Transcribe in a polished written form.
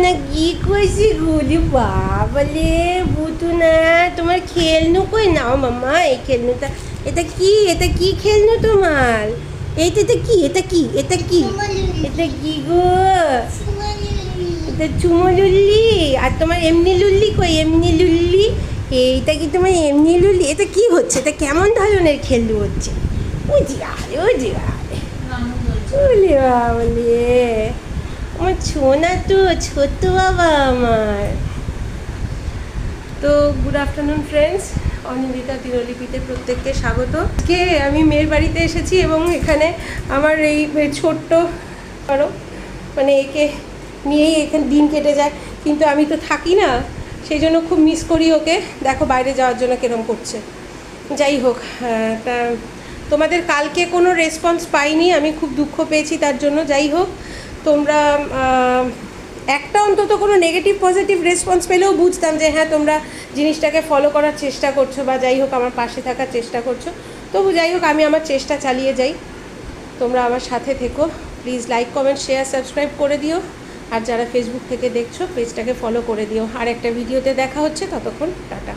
না কি কইছি গুলি বাবলে বুতু না তোমার খেলনু কই নাও মাম্মা এই খেলনুটা এটা কি খেলনু তোমার এইটা এটা কি গো এটা চুমো লুল্লি আর তোমার এমনি লুল্লি কই এমনি লুল্লি এইটা কি তোমার এমনি লুল্লি এটা কি হচ্ছে এটা কেমন ধরনের খেলনু হচ্ছে ও জিয়ারে বাবলে আমার ছোনা তো ছোট্ট বাবা আমার। তো গুড আফটারনুন ফ্রেন্ডস, অনিন্দিতা দিনলিপিতে প্রত্যেককে স্বাগত। আজকে আমি মেয়ের বাড়িতে এসেছি এবং এখানে আমার এই ছোট্ট করো মানে একে নিয়েই এখানে দিন কেটে যায়, কিন্তু আমি তো থাকি না, সেই জন্য খুব মিস করি ওকে। দেখো বাইরে যাওয়ার জন্য কিরম করছে। যাই হোক, তা তোমাদের কালকে কোনো রেসপন্স পাইনি, আমি খুব দুঃখ পেয়েছি তার জন্য। যাই হোক, তোমরা একটা অন্তত কোনো নেগেটিভ পজিটিভ রেসপন্স পেলেও বুঝতাম যে হ্যাঁ তোমরা জিনিসটাকে ফলো করার চেষ্টা করছো বা যাই হোক আমার পাশে থাকার চেষ্টা করছো। তবু যাই হোক, আমি আমার চেষ্টা চালিয়ে যাই, তোমরা আমার সাথে থেকো। Please like comment share subscribe করে দিও, আর যারা ফেসবুক থেকে দেখছো পেজটাকে ফলো করে দিও। আর একটা ভিডিওতে দেখা হচ্ছে, ততক্ষণ টাটা।